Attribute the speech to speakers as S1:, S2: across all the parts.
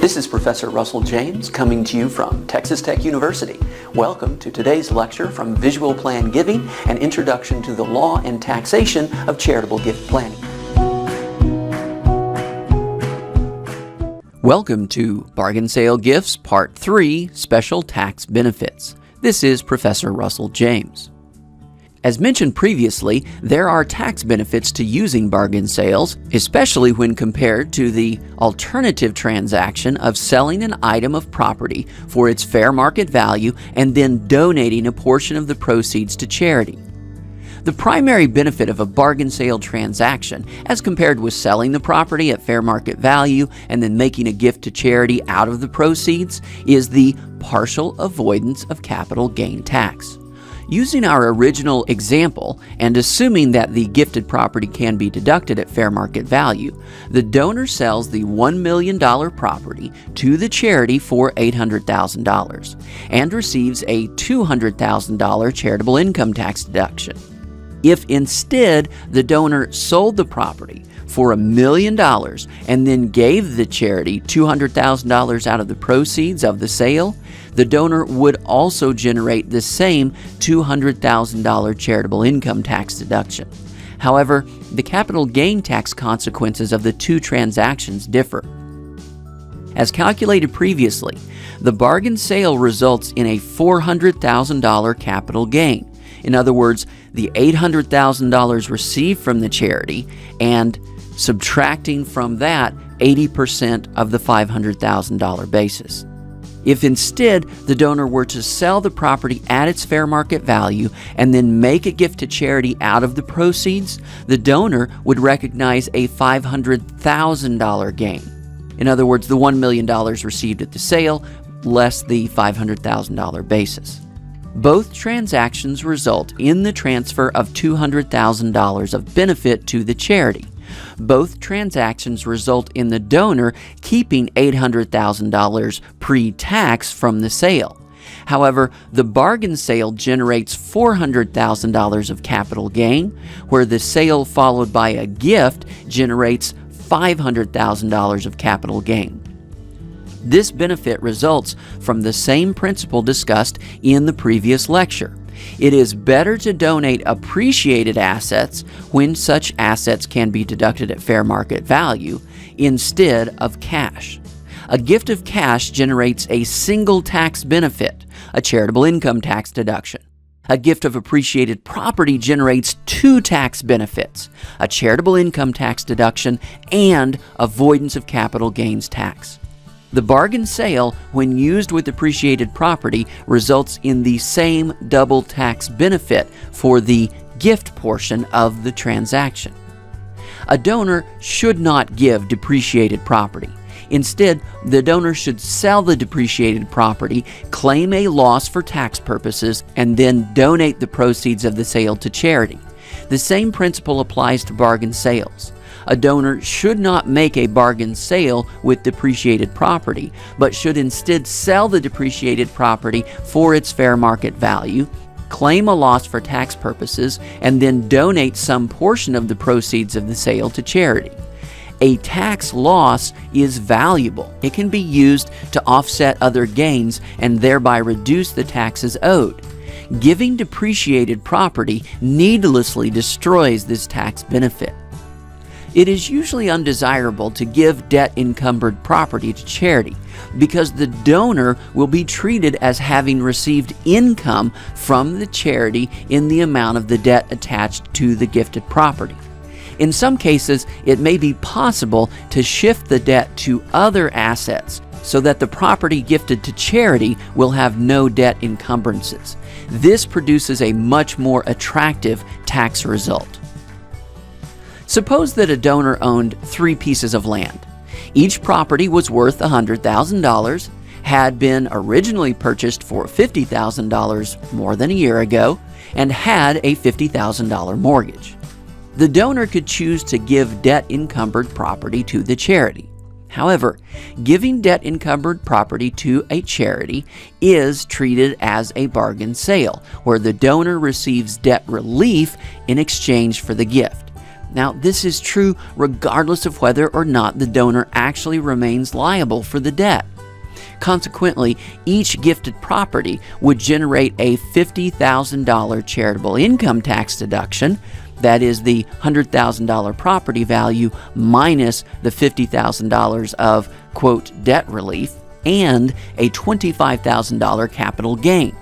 S1: This is Professor Russell James coming to you from Texas Tech University. Welcome to today's lecture from Visual Plan Giving, an introduction to the law and taxation of charitable gift planning. Welcome to Bargain Sale Gifts Part 3, Special Tax Benefits. This is Professor Russell James. As mentioned previously, there are tax benefits to using bargain sales, especially when compared to the alternative transaction of selling an item of property for its fair market value and then donating a portion of the proceeds to charity. The primary benefit of a bargain sale transaction, as compared with selling the property at fair market value and then making a gift to charity out of the proceeds, is the partial avoidance of capital gain tax. Using our original example, and assuming that the gifted property can be deducted at fair market value, the donor sells the $1 million property to the charity for $800,000 and receives a $200,000 charitable income tax deduction. If instead the donor sold the property for $1 million and then gave the charity $200,000 out of the proceeds of the sale, the donor would also generate the same $200,000 charitable income tax deduction. However, the capital gain tax consequences of the two transactions differ. As calculated previously, the bargain sale results in a $400,000 capital gain. In other words, the $800,000 received from the charity and subtracting from that 80% of the $500,000 basis. If instead the donor were to sell the property at its fair market value and then make a gift to charity out of the proceeds, the donor would recognize a $500,000 gain. In other words, the $1 million received at the sale less the $500,000 basis. Both transactions result in the transfer of $200,000 of benefit to the charity. Both transactions result in the donor keeping $800,000 pre-tax from the sale. However, the bargain sale generates $400,000 of capital gain, where the sale followed by a gift generates $500,000 of capital gain. This benefit results from the same principle discussed in the previous lecture. It is better to donate appreciated assets when such assets can be deducted at fair market value instead of cash. A gift of cash generates a single tax benefit, a charitable income tax deduction. A gift of appreciated property generates two tax benefits, a charitable income tax deduction and avoidance of capital gains tax. The bargain sale, when used with appreciated property, results in the same double tax benefit for the gift portion of the transaction. A donor should not give depreciated property. Instead, the donor should sell the depreciated property, claim a loss for tax purposes, and then donate the proceeds of the sale to charity. The same principle applies to bargain sales. A donor should not make a bargain sale with depreciated property, but should instead sell the depreciated property for its fair market value, claim a loss for tax purposes, and then donate some portion of the proceeds of the sale to charity. A tax loss is valuable. It can be used to offset other gains and thereby reduce the taxes owed. Giving depreciated property needlessly destroys this tax benefit. It is usually undesirable to give debt-encumbered property to charity because the donor will be treated as having received income from the charity in the amount of the debt attached to the gifted property. In some cases, it may be possible to shift the debt to other assets so that the property gifted to charity will have no debt encumbrances. This produces a much more attractive tax result. Suppose that a donor owned 3 pieces of land. Each property was worth $100,000, had been originally purchased for $50,000 more than a year ago, and had a $50,000 mortgage. The donor could choose to give debt-encumbered property to the charity. However, giving debt-encumbered property to a charity is treated as a bargain sale, where the donor receives debt relief in exchange for the gift. Now, this is true regardless of whether or not the donor actually remains liable for the debt. Consequently, each gifted property would generate a $50,000 charitable income tax deduction. That is the $100,000 property value minus the $50,000 of, quote, debt relief, and a $25,000 capital gain.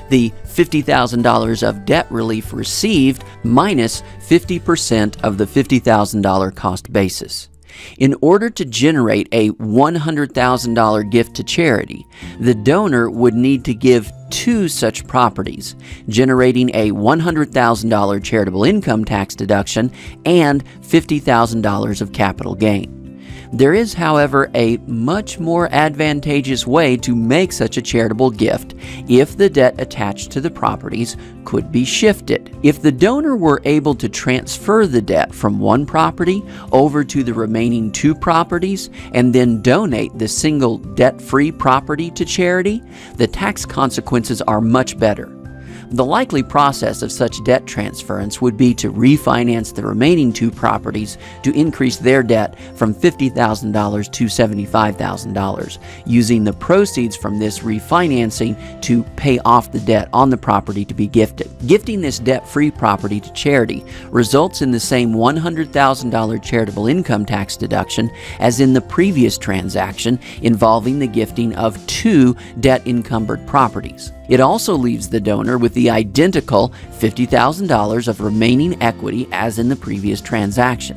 S1: The $50,000 of debt relief received minus 50% of the $50,000 cost basis. In order to generate a $100,000 gift to charity, the donor would need to give 2 such properties, generating a $100,000 charitable income tax deduction and $50,000 of capital gain. There is, however, a much more advantageous way to make such a charitable gift if the debt attached to the properties could be shifted. If the donor were able to transfer the debt from one property over to the remaining 2 properties and then donate the single debt-free property to charity, the tax consequences are much better. The likely process of such debt transference would be to refinance the remaining 2 properties to increase their debt from $50,000 to $75,000, using the proceeds from this refinancing to pay off the debt on the property to be gifted. Gifting this debt-free property to charity results in the same $100,000 charitable income tax deduction as in the previous transaction involving the gifting of 2 debt-encumbered properties. It also leaves the donor with the identical $50,000 of remaining equity as in the previous transaction.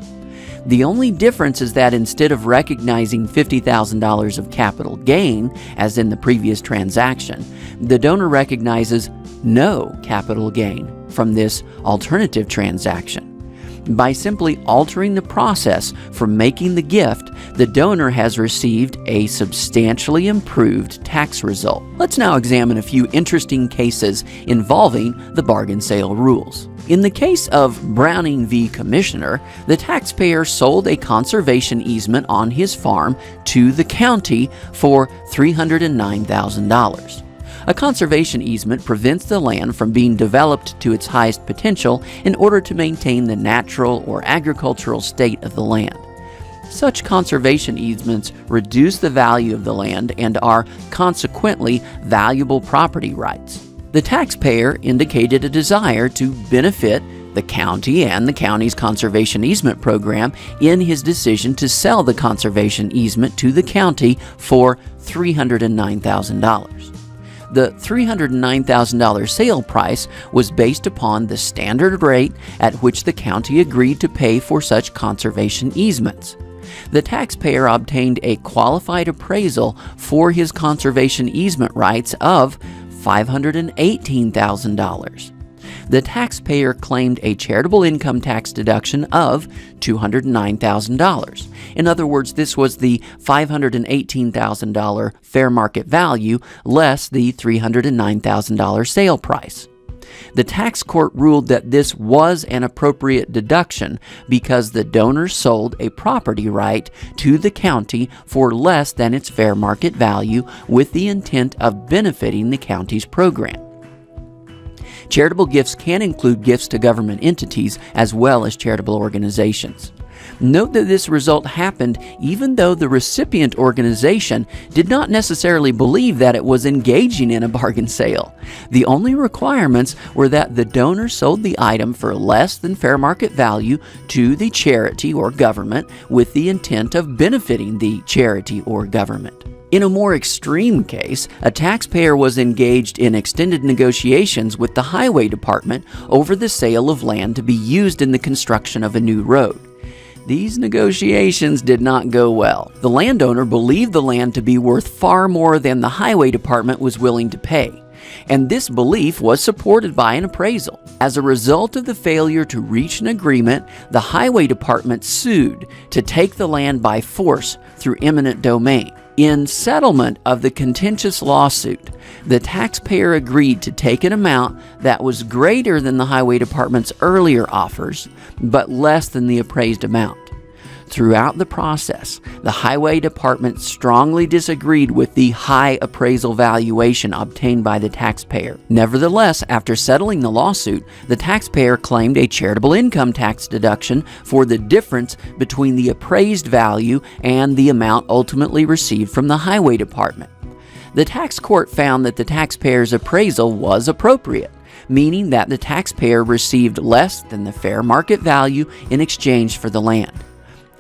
S1: The only difference is that instead of recognizing $50,000 of capital gain, as in the previous transaction, the donor recognizes no capital gain from this alternative transaction. By simply altering the process for making the gift, the donor has received a substantially improved tax result. Let's now examine a few interesting cases involving the bargain sale rules. In the case of Browning v. Commissioner, the taxpayer sold a conservation easement on his farm to the county for $309,000. A conservation easement prevents the land from being developed to its highest potential in order to maintain the natural or agricultural state of the land. Such conservation easements reduce the value of the land and are consequently valuable property rights. The taxpayer indicated a desire to benefit the county and the county's conservation easement program in his decision to sell the conservation easement to the county for $309,000. The $309,000 sale price was based upon the standard rate at which the county agreed to pay for such conservation easements. The taxpayer obtained a qualified appraisal for his conservation easement rights of $518,000. The taxpayer claimed a charitable income tax deduction of $209,000. In other words, this was the $518,000 fair market value less the $309,000 sale price. The tax court ruled that this was an appropriate deduction because the donor sold a property right to the county for less than its fair market value with the intent of benefiting the county's program. Charitable gifts can include gifts to government entities as well as charitable organizations. Note that this result happened even though the recipient organization did not necessarily believe that it was engaging in a bargain sale. The only requirements were that the donor sold the item for less than fair market value to the charity or government with the intent of benefiting the charity or government. In a more extreme case, a taxpayer was engaged in extended negotiations with the highway department over the sale of land to be used in the construction of a new road. These negotiations did not go well. The landowner believed the land to be worth far more than the highway department was willing to pay, and this belief was supported by an appraisal. As a result of the failure to reach an agreement, the highway department sued to take the land by force through eminent domain. In settlement of the contentious lawsuit, the taxpayer agreed to take an amount that was greater than the highway department's earlier offers, but less than the appraised amount. throughout the process, the Highway Department strongly disagreed with the high appraisal valuation obtained by the taxpayer. Nevertheless, after settling the lawsuit, the taxpayer claimed a charitable income tax deduction for the difference between the appraised value and the amount ultimately received from the Highway Department. The tax court found that the taxpayer's appraisal was appropriate, meaning that the taxpayer received less than the fair market value in exchange for the land.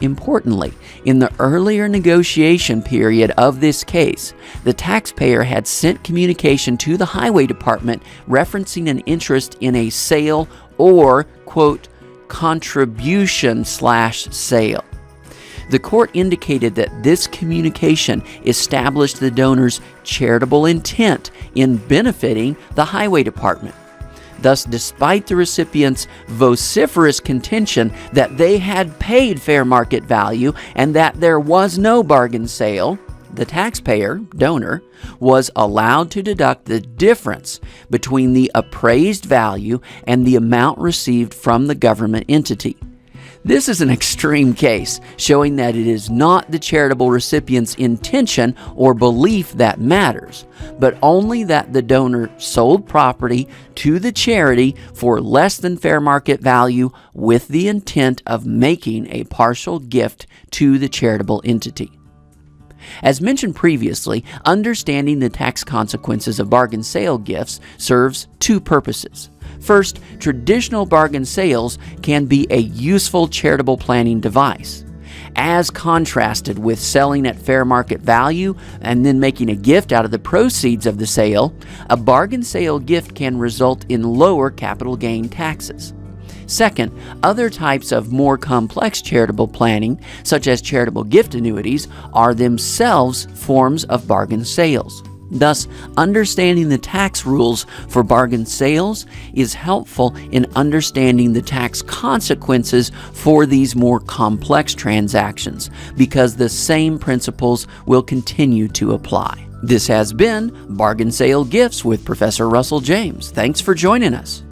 S1: Importantly, in the earlier negotiation period of this case, the taxpayer had sent communication to the Highway Department referencing an interest in a sale or, quote, contribution/sale. The court indicated that this communication established the donor's charitable intent in benefiting the Highway Department. Thus, despite the recipient's vociferous contention that they had paid fair market value and that there was no bargain sale, the taxpayer, donor, was allowed to deduct the difference between the appraised value and the amount received from the government entity. This is an extreme case, showing that it is not the charitable recipient's intention or belief that matters, but only that the donor sold property to the charity for less than fair market value with the intent of making a partial gift to the charitable entity. As mentioned previously, understanding the tax consequences of bargain sale gifts serves two purposes. First, traditional bargain sales can be a useful charitable planning device. As contrasted with selling at fair market value and then making a gift out of the proceeds of the sale, a bargain sale gift can result in lower capital gain taxes. Second, other types of more complex charitable planning, such as charitable gift annuities, are themselves forms of bargain sales. Thus, understanding the tax rules for bargain sales is helpful in understanding the tax consequences for these more complex transactions, because the same principles will continue to apply. This has been Bargain Sale Gifts with Professor Russell James. Thanks for joining us.